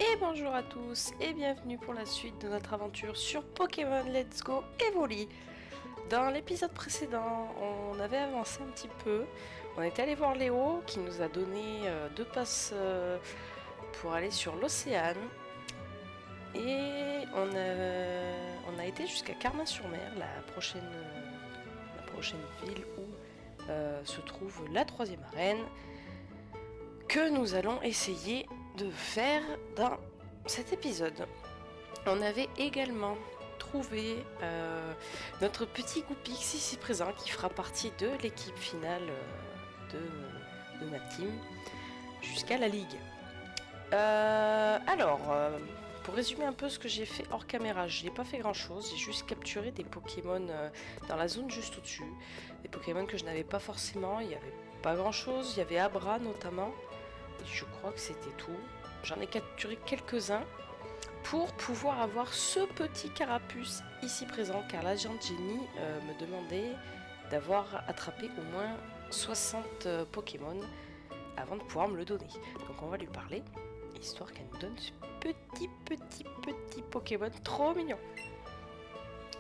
Et bonjour à tous et bienvenue pour la suite de notre aventure sur Pokémon Let's Go Evoli. Dans l'épisode précédent, on avait avancé un petit peu. On était allé voir Léo qui nous a donné 2 passes pour aller sur l'océan. Et on a été jusqu'à Carmin-sur-Mer, la prochaine ville où se trouve la 3e arène, que nous allons essayer de faire dans cet épisode. On avait également trouvé notre petit Goupix ici présent qui fera partie de l'équipe finale de ma team jusqu'à la ligue. Pour résumer un peu ce que j'ai fait hors caméra, je n'ai pas fait grand chose, j'ai juste capturé des Pokémon dans la zone juste au-dessus, des Pokémon que je n'avais pas forcément, il n'y avait pas grand chose, il y avait Abra notamment, et je crois que c'était tout. J'en ai capturé quelques-uns pour pouvoir avoir ce petit carapuce ici présent, car l'agente Jenny me demandait d'avoir attrapé au moins 60 Pokémon avant de pouvoir me le donner. Donc on va lui parler, histoire qu'elle nous donne ce petit Pokémon trop mignon.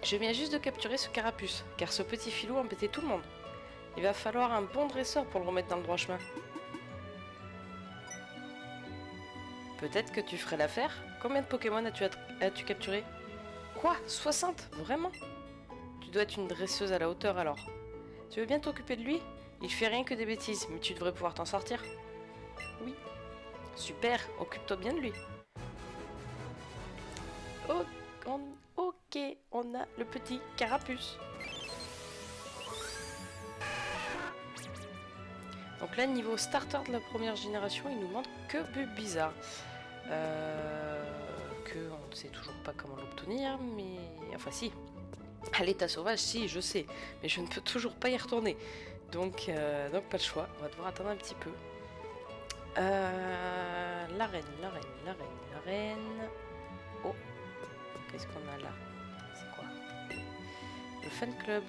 Je viens juste de capturer ce carapuce, car ce petit filou embêtait tout le monde. Il va falloir un bon dresseur pour le remettre dans le droit chemin. Peut-être que tu ferais l'affaire. Combien de Pokémon as-tu capturé? Quoi? 60? Vraiment? Tu dois être une dresseuse à la hauteur alors. Tu veux bien t'occuper de lui? Il fait rien que des bêtises, mais tu devrais pouvoir t'en sortir. Oui. Super, occupe-toi bien de lui. Ok, on a le petit carapuce. Donc là, niveau starter de la première génération, il nous manque que Bulbizarre. Que on ne sait toujours pas comment l'obtenir, mais... Enfin si. À l'état sauvage, si, je sais. Mais je ne peux toujours pas y retourner. Donc pas de choix. On va devoir attendre un petit peu. L'arène. Oh, qu'est-ce qu'on a là? C'est quoi? Le fan club.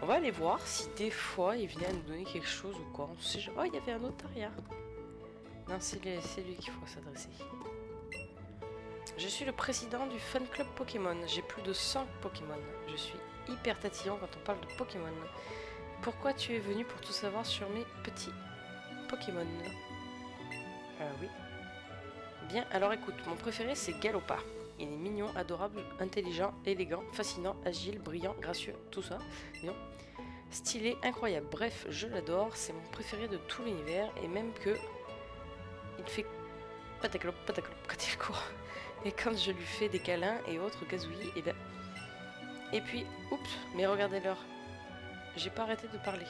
On va aller voir si des fois il venait à nous donner quelque chose ou quoi. On sait jamais. Oh, il y avait un Otaria. Non, c'est lui qu'il faut s'adresser. Je suis le président du fan club Pokémon. J'ai plus de 100 Pokémon. Je suis hyper tatillon quand on parle de Pokémon. Pourquoi tu es venu pour tout savoir sur mes petits Pokémon? Oui. Bien, alors écoute, mon préféré c'est Galopard. Il est mignon, adorable, intelligent, élégant, fascinant, agile, brillant, gracieux, tout ça. Mignon. Stylé, incroyable. Bref, je l'adore, c'est mon préféré de tout l'univers et même que il fait pataclop quand il court. Et quand je lui fais des câlins et autres gazouillis, et bien... Et puis, oups, mais regardez l'heure. J'ai pas arrêté de parler.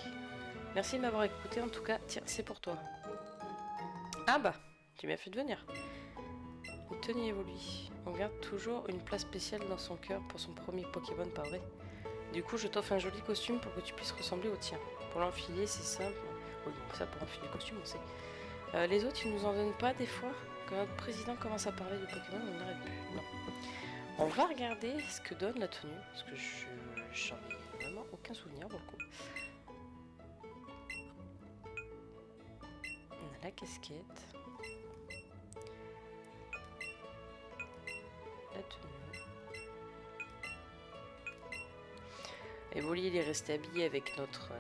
Merci de m'avoir écouté, en tout cas, tiens, c'est pour toi. Ah bah, tu m'as fait de venir. Une tenue évolue. On garde toujours une place spéciale dans son cœur pour son premier Pokémon, pas vrai? Du coup, je t'offre un joli costume pour que tu puisses ressembler au tien. Pour l'enfiler, c'est simple. Oui, bon, ça pour enfiler le costume, on sait. Les autres, ils nous en donnent pas des fois? Quand notre président commence à parler de Pokémon, on n'arrête plus. Non. On va regarder ce que donne la tenue, parce que j'en ai vraiment aucun souvenir pour le coup. On a la casquette. La tenue. Evoli, il est resté habillé avec notre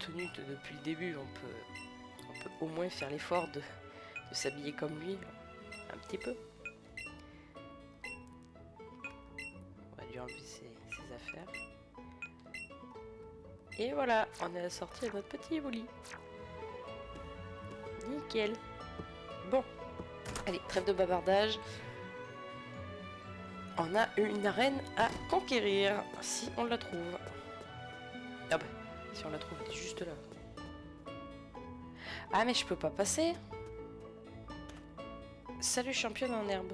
tenue depuis le début. On peut au moins faire l'effort de s'habiller comme lui, un petit peu. On va lui enlever ses affaires. Et voilà, on est sorti à notre petit Evoli. Nickel. Bon, allez, trêve de bavardage. On a une arène à conquérir, si on la trouve. Ah bah, si on la trouve, elle est juste là. Ah mais je peux pas passer. Salut championne en herbe.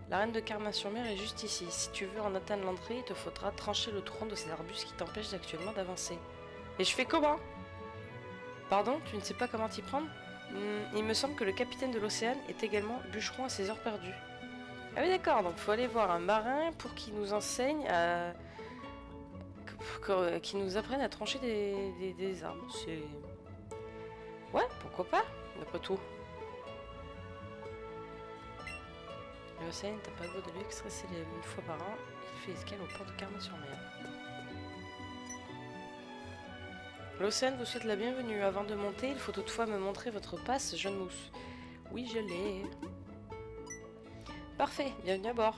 L'arène de Carmin-sur-Mer est juste ici. Si tu veux en atteindre l'entrée, il te faudra trancher le tronc de ces arbustes qui t'empêchent actuellement d'avancer. Et je fais comment? Pardon, tu ne sais pas comment t'y prendre? Il me semble que le capitaine de l'océan est également bûcheron à ses heures perdues. Ah oui d'accord, donc faut aller voir un marin pour qu'il nous enseigne à... qu'il nous apprenne à trancher des arbres. C'est... Ouais, pourquoi pas, d'après tout. L'Océan est un paquebot de luxe, très célèbre une fois par an. Il fait escale au port de Carme-sur-Mer. L'Océan vous souhaite la bienvenue. Avant de monter, il faut toutefois me montrer votre passe, jeune mousse. Oui, je l'ai. Parfait, bienvenue à bord.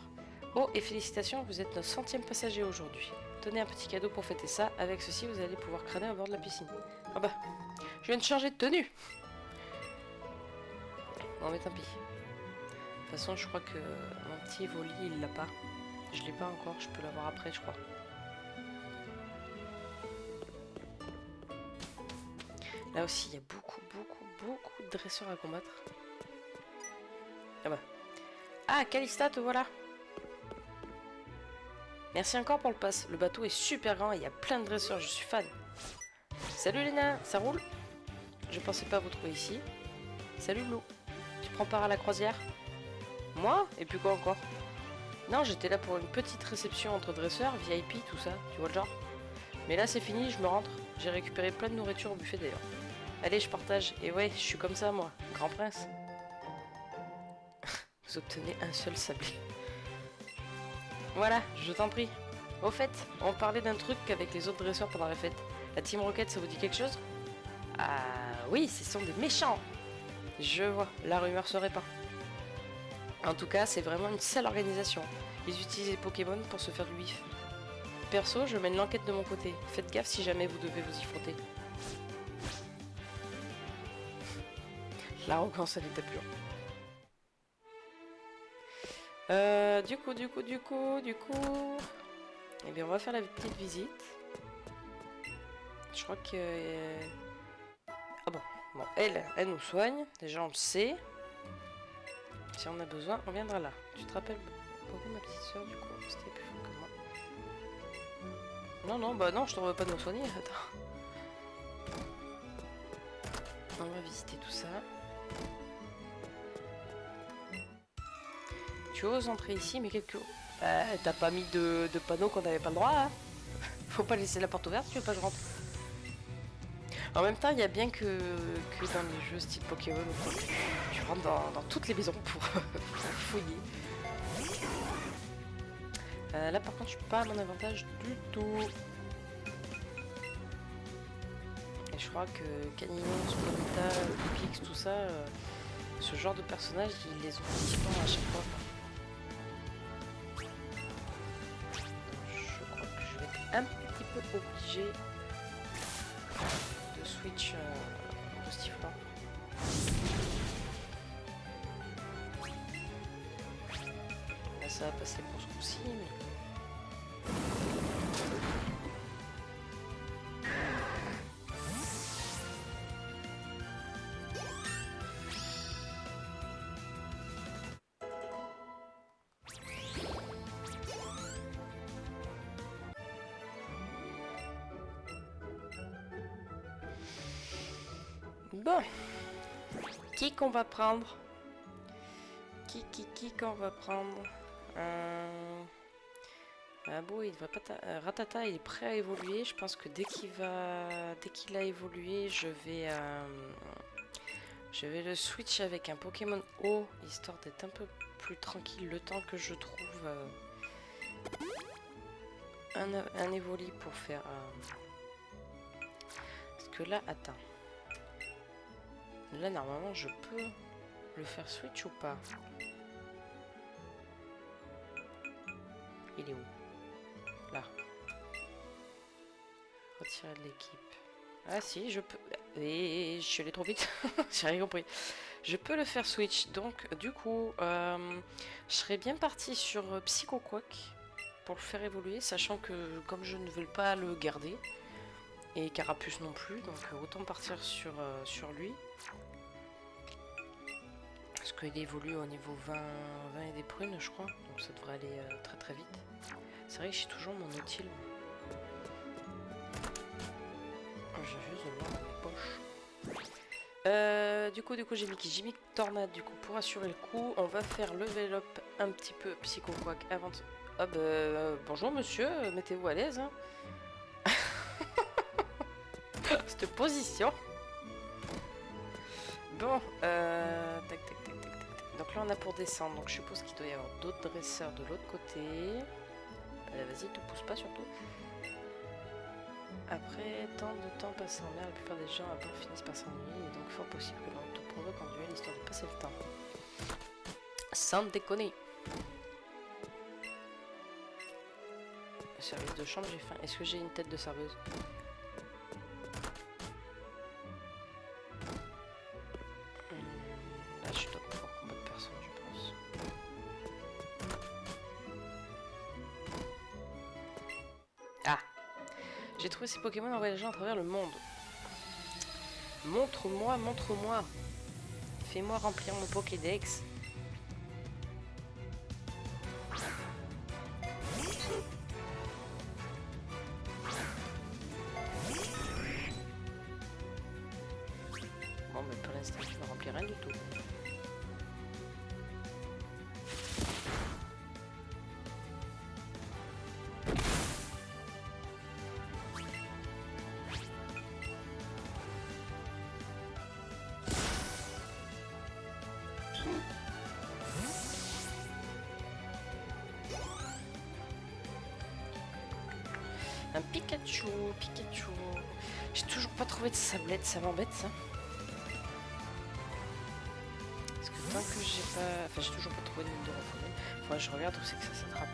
Oh, et félicitations, vous êtes notre 100e passager aujourd'hui. Tenez un petit cadeau pour fêter ça. Avec ceci, vous allez pouvoir crâner à bord de la piscine. Ah bah, je viens de changer de tenue. Bon, mais tant pis. De toute façon, je crois que mon petit Evoli, il l'a pas. Je l'ai pas encore, je peux l'avoir après, je crois. Là aussi, il y a beaucoup de dresseurs à combattre. Ah bah. Ah, Calista, te voilà. Merci encore pour le pass. Le bateau est super grand et il y a plein de dresseurs, je suis fan. Salut Léna, ça roule? Je pensais pas vous trouver ici. Salut Blue. Tu prends part à la croisière? Moi? Et puis quoi encore? Non, j'étais là pour une petite réception entre dresseurs, VIP, tout ça, tu vois le genre. Mais là c'est fini, je me rentre. J'ai récupéré plein de nourriture au buffet d'ailleurs. Allez, je partage. Et ouais, je suis comme ça moi, grand prince. Vous obtenez un seul sablier. Voilà, je t'en prie. Au fait, on parlait d'un truc avec les autres dresseurs pendant la fête. La Team Rocket, ça vous dit quelque chose? Ah oui, ce sont des méchants. Je vois, la rumeur se répand. En tout cas, c'est vraiment une sale organisation. Ils utilisent les Pokémon pour se faire du bif. Perso, je mène l'enquête de mon côté. Faites gaffe si jamais vous devez vous y frotter. L'arrogance à l'état pur. Du coup... Eh bien, on va faire la petite visite. Je crois que... Ah bon, elle nous soigne. Déjà, on le sait. Si on a besoin, on viendra là. Tu te rappelles beaucoup ma petite soeur, du coup, c'était plus fort que moi. Non, bah non, je t'en veux pas de nous soigner. Attends. On va visiter tout ça. Tu oses entrer ici, mais quelques... t'as pas mis de panneau qu'on n'avait pas le droit, hein. Faut pas laisser la porte ouverte, tu veux pas que je rentre. En même temps, il y a bien que dans les jeux style Pokémon, tu rentres dans toutes les maisons pour fouiller. Là, par contre, je suis pas à mon avantage du tout. Et je crois que Canyon, Spronita, Pix, tout ça, ce genre de personnages, ils les ont différents à chaque fois. Je crois que je vais être un petit peu obligé de switch de Stiflant. Là, ça va passer pour ce coup-ci, mais... Bon, qui qu'on va prendre? Qui qu'on va prendre? Ah bon, il devrait pas Ratata, il est prêt à évoluer. Je pense que dès qu'il a évolué, je vais le switch avec un Pokémon haut, histoire d'être un peu plus tranquille le temps que je trouve un évoli pour faire... Parce que là, attends. Là, normalement, je peux le faire switch ou pas? Il est où? Là. Retirer de l'équipe. Ah si, je peux... Et je suis allée trop vite. J'ai rien compris. Je peux le faire switch. Donc, du coup, je serais bien partie sur Psycho Quack pour le faire évoluer, sachant que comme je ne veux pas le garder, et Carapuce non plus, donc autant partir sur lui. Parce qu'il évolue au niveau 20 et des prunes, je crois. Donc ça devrait aller très vite. C'est vrai que j'ai toujours mon outil. J'ai juste de l'or dans mes poches. Du coup j'ai mis qui? J'ai mis Tornade, du coup, pour assurer le coup. On va faire level up un petit peu Psycho Quack avant de... Ah bonjour monsieur, mettez-vous à l'aise. Hein. Cette position. Bon, tac. Donc Donc là on a pour descendre, donc je suppose qu'il doit y avoir d'autres dresseurs de l'autre côté. Allez, vas-y, te pousse pas surtout. Après tant de temps passé en mer, la plupart des gens à bord finissent par s'ennuyer. Il est donc fort possible que l'on te provoque en duel histoire de passer le temps. Sans déconner. Service de chambre, j'ai faim. Est-ce que j'ai une tête de serveuse? Là, je dois pouvoir combattre personne, je pense. Ah! J'ai trouvé ces Pokémon en voyageant à travers le monde. Montre-moi, montre-moi. Fais-moi remplir mon Pokédex. Bon, mais pour l'instant, je ne remplis rien du tout. Un Pikachu, Pikachu. J'ai toujours pas trouvé de sablette, ça m'embête ça. Parce que tant que j'ai pas... Enfin, j'ai toujours pas trouvé de mine de refoulement. Faudrait que je regarde où c'est que ça s'attrape.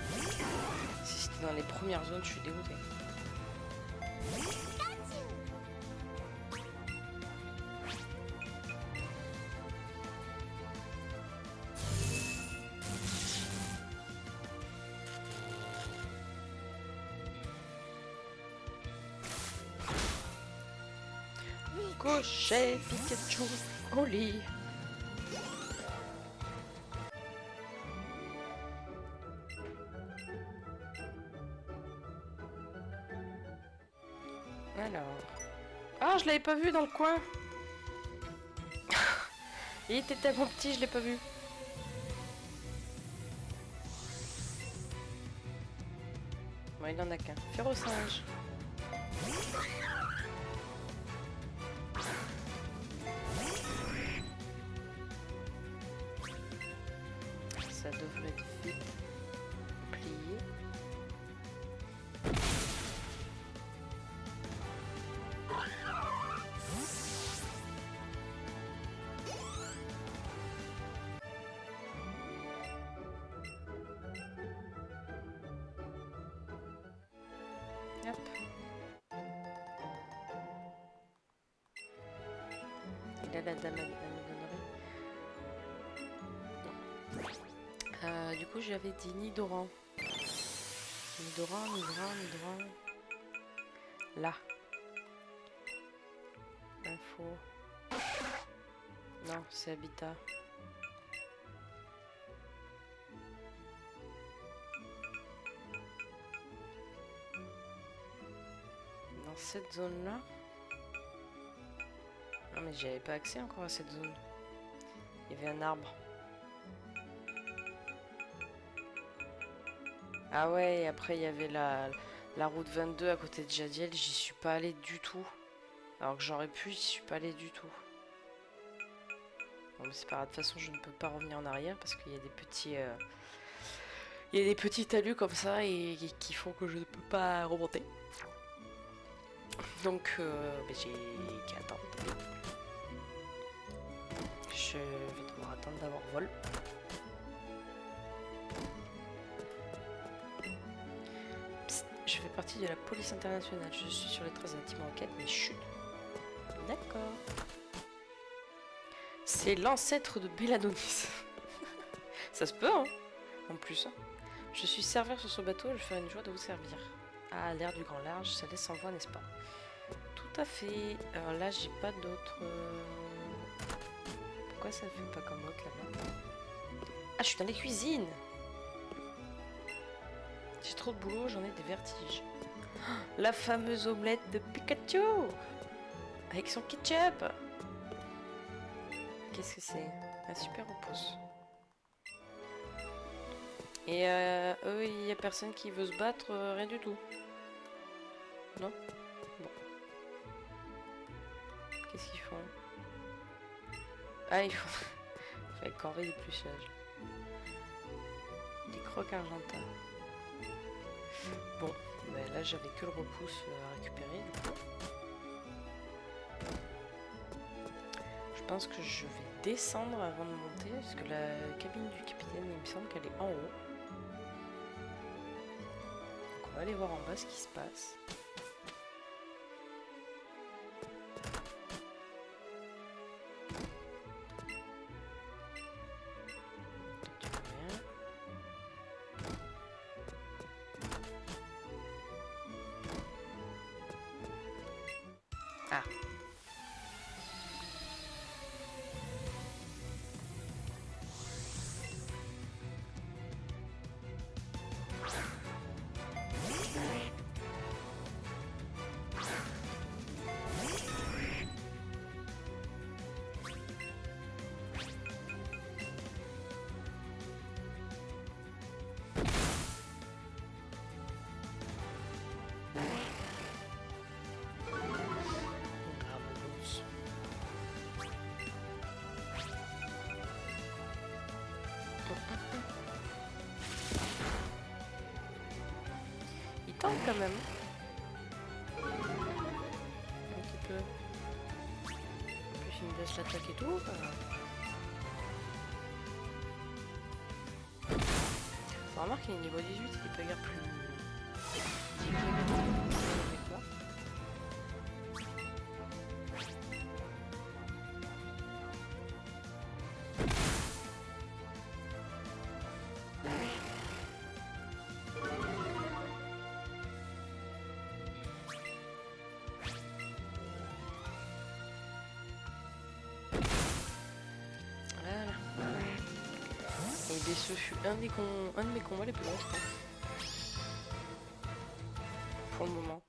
Si c'était dans les premières zones, je suis dégoûtée. Coucher Pikachu au lit. Alors... Ah, je l'avais pas vu dans le coin. Il était tellement petit, je l'ai pas vu. Bon, il en a qu'un. Férocinge. Ça devrait être vite plié. Hop. Il a la dame à me donnerait. Du coup, j'avais dit Nidoran. Nidoran. Là. Info. Non, c'est Habitat. Dans cette zone-là. Non, mais j'avais pas accès encore à cette zone. Il y avait un arbre. Ah ouais, et après il y avait la route 22 à côté de Jadiel, j'y suis pas allée du tout. Alors que j'aurais pu, j'y suis pas allée du tout. Bon, mais c'est pas grave, de toute façon je ne peux pas revenir en arrière parce qu'il y a des petits... il y a des petits talus comme ça et qui font que je ne peux pas remonter. Donc j'ai qu'à attendre. Je vais devoir attendre d'avoir vol. Je fais partie de la police internationale. Je suis sur les traces d'un team enquête, mais chut. D'accord. C'est l'ancêtre de Belladonis. Ça se peut, hein. En plus. Hein. Je suis serveur sur ce bateau, je ferai une joie de vous servir. Ah, l'air du grand large, ça laisse en voix, n'est-ce pas? Tout à fait. Alors là, j'ai pas d'autres... Pourquoi ça fait pas comme l'autre là-bas? Ah, je suis dans les cuisines. J'ai trop de boulot, j'en ai des vertiges. Oh, la fameuse omelette de Pikachu avec son ketchup. Qu'est-ce que c'est? Un super repousse. Et eux, il n'y a personne qui veut se battre, rien du tout. Non? Bon. Qu'est-ce qu'ils font? Ah, ils Fait corvée d'épluchage. Des crocs argentins. Bon, ben là j'avais que le repousse à récupérer du coup. Je pense que je vais descendre avant de monter parce que la cabine du capitaine il me semble qu'elle est en haut. Donc on va aller voir en bas ce qui se passe. Ah. Il tente quand même. Un petit peu. En plus il me laisse l'attaque et tout. On remarque qu'il est niveau 18, il est pas guère plus... Il est pas guère plus avec moi. Et ce fut un de mes combats les plus longs, je pense. Pour le moment.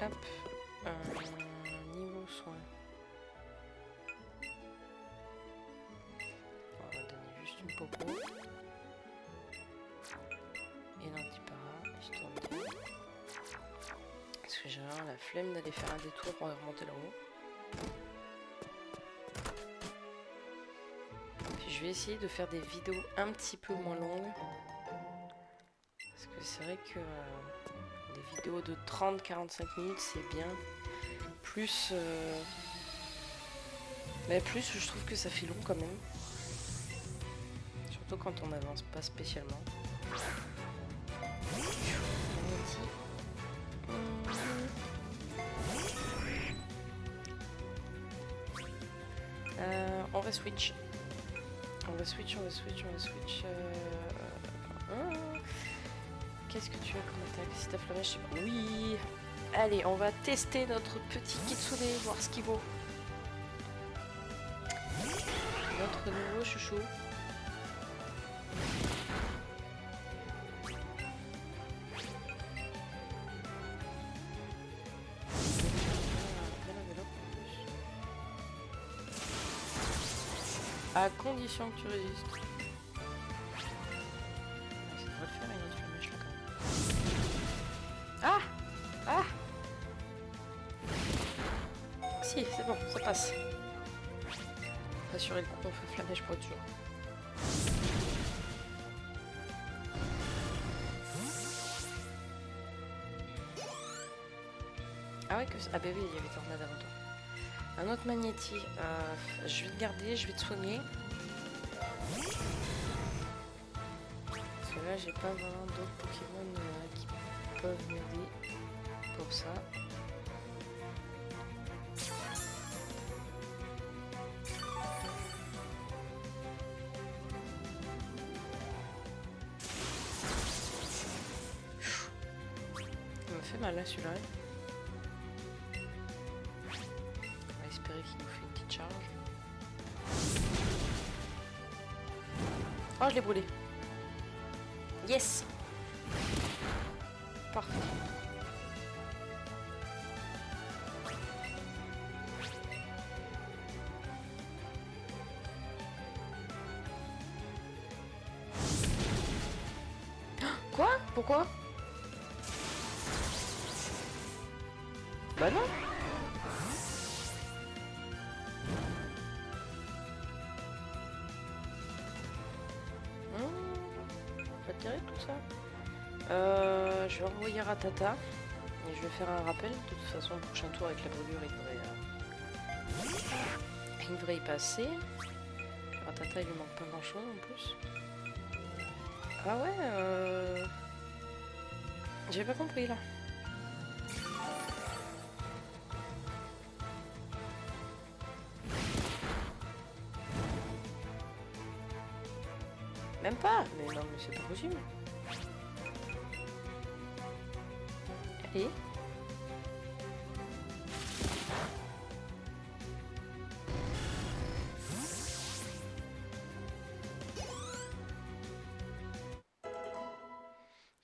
Hop. Niveau soin. On va donner juste une popo. Et l'antipara, histoire de dire. Parce que j'ai vraiment la flemme d'aller faire un détour pour remonter là-haut. Puis je vais essayer de faire des vidéos un petit peu moins longues. Parce que c'est vrai que des vidéos de 30-45 minutes c'est bien. Plus, mais plus je trouve que ça fait long quand même. Surtout quand on n'avance pas spécialement. On va switch. On va switch. Qu'est-ce que tu as comme attaque? Si t'as flammé, je sais pas. Oui. Allez, on va tester notre petit kitsune, voir ce qu'il vaut. Notre nouveau chouchou. À condition que tu résistes. Ça devrait le faire une autre flamèche là quand même. Ah! Ah! Si, c'est bon, ça passe. Assurer le coup, on fait flamèche pour être sûr. Ah ouais, que ah bah oui, il y avait tornade avant toi. Un autre magnéti, je vais te garder, je vais te soigner. Parce que là, j'ai pas vraiment d'autres Pokémon qui peuvent m'aider pour ça. Il m'a fait mal là celui-là. Qui nous fait une petite charge. Oh, je l'ai brûlé. Yes. Parfait. pourquoi? Bah non. Pas terrible tout ça. Je vais envoyer Ratata et je vais faire un rappel. De toute façon, le prochain tour avec la brûlure, il devrait y passer. Ratata, il lui manque pas grand chose en plus. Ah ouais, j'ai pas compris là. Même pas. Mais non, mais c'est pas possible. Allez.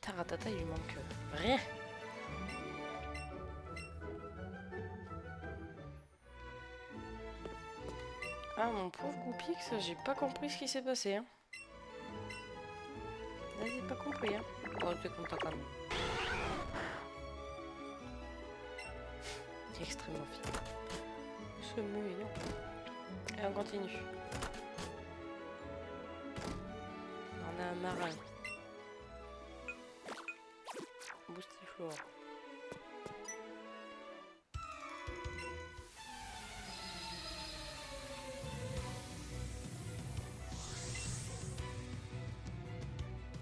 Taratata, il lui manque rien. Ah, mon pauvre Goupix, j'ai pas compris ce qui s'est passé. Hein. Là, j'ai pas compris. Hein. Bon, tu es content quand même. Extrêmement fine. Ce mouillant. Et on continue. On a un marin. Boostiflore.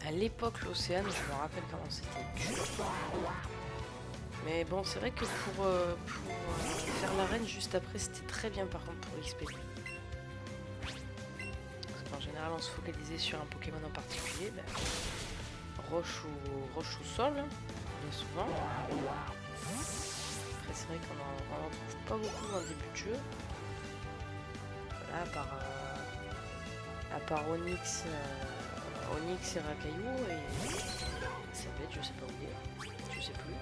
À l'époque, l'océan, je me rappelle comment c'était. Mais bon, c'est vrai que pour faire l'arène juste après, c'était très bien par contre pour l'XP. Parce qu'en général, on se focalisait sur un Pokémon en particulier. Ben, roche ou sol, bien souvent. Après, c'est vrai qu'on en trouve pas beaucoup dans le début de jeu. Voilà, à part Onyx, Onyx et Rakaillou et ça peut être, je sais pas où il est, je sais plus.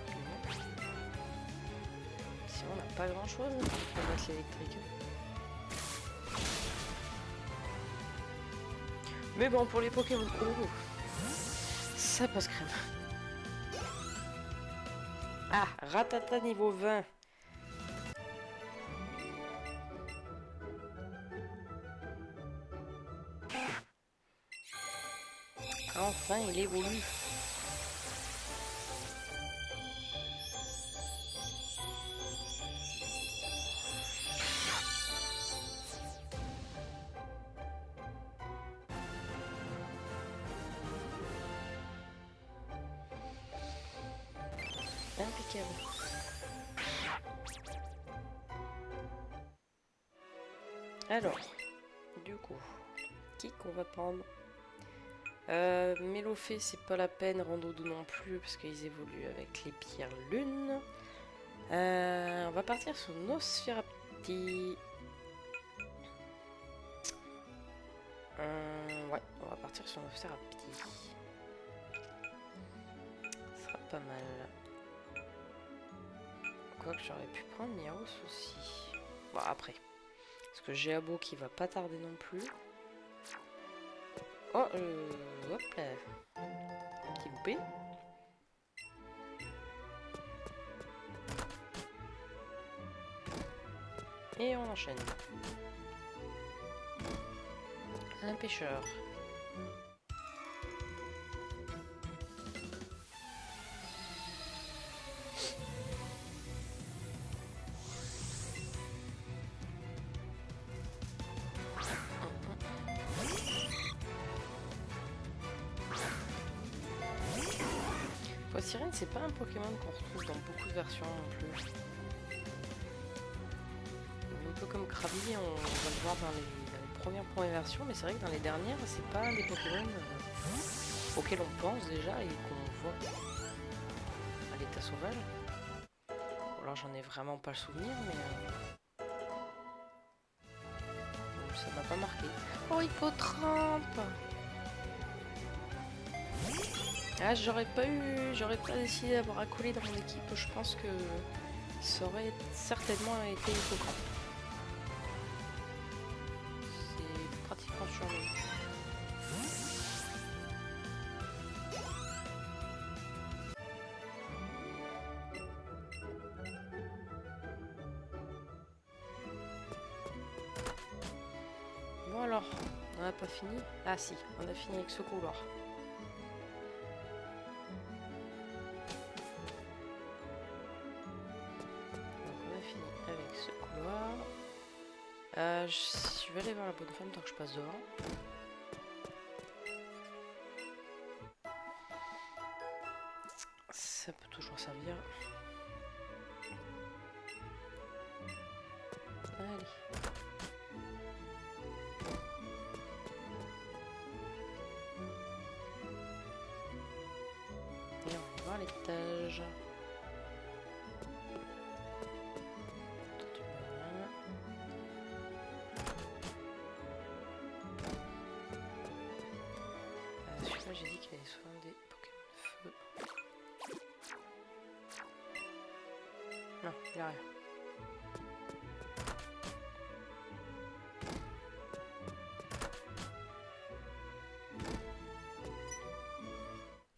Sinon, on n'a pas grand chose pour battre l'électrique. Mais bon, pour les Pokémon, ça passe crème. Ah, Ratata niveau 20. Enfin, il évolue. Impeccable. Alors, du coup, qui qu'on va prendre? Mélophée, c'est pas la peine, Randoudou non plus, parce qu'ils évoluent avec les pierres lunes. On va partir sur Nosferapti. Ouais, on va partir sur Nosferapti. Ce sera pas mal. Quoique j'aurais pu prendre Miaos aussi. Bon, après. Parce que j'ai Abo qui va pas tarder non plus. Oh, hop là. Un petit loupé. Et on enchaîne. Un pêcheur. Sirène, c'est pas un Pokémon qu'on retrouve dans beaucoup de versions non plus. Un peu comme Krabi, on va le voir dans les premières versions, mais c'est vrai que dans les dernières, c'est pas un des Pokémon auxquels on pense déjà et qu'on voit à l'état sauvage. Bon, alors j'en ai vraiment pas le souvenir, mais ça m'a pas marqué. Oh, Hippotrampe! Ah, j'aurais pas décidé d'avoir accolé dans mon équipe, je pense que ça aurait certainement été Hippocrampe. C'est pratiquement sûr. Non, on n'a pas fini. Ah si, on a fini avec ce couloir. Donc on a fini avec ce couloir. Je vais aller voir la bonne femme tant que je passe devant. Ça peut toujours servir. Allez. Et on va voir l'étage. Celui-là, j'ai dit qu'il allait souvent des Pokémon feu. Non, il n'y a rien.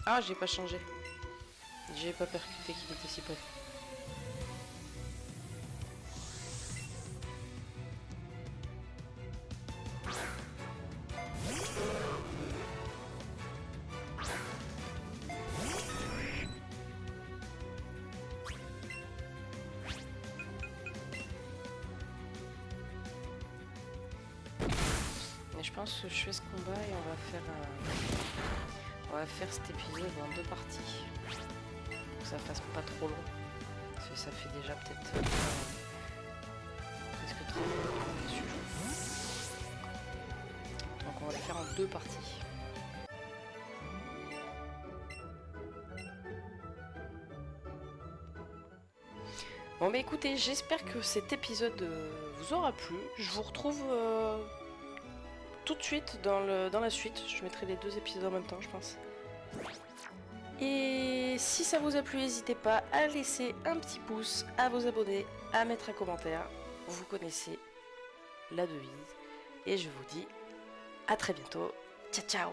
Ah, j'ai pas changé. J'ai pas percuté qu'il était si près. Mais je pense que je fais ce combat et on va faire cet épisode en 2 parties. Pour que ça fasse pas trop long. Parce que ça fait déjà peut-être presque 30 minutes qu'on est dessus. Donc on va le faire en 2 parties. Bon bah écoutez, j'espère que cet épisode vous aura plu. Je vous retrouve tout de suite dans la suite. Je mettrai les 2 épisodes en même temps, je pense. Et si ça vous a plu, n'hésitez pas à laisser un petit pouce, à vous abonner, à mettre un commentaire. Vous connaissez la devise. Et je vous dis à très bientôt. Ciao ciao.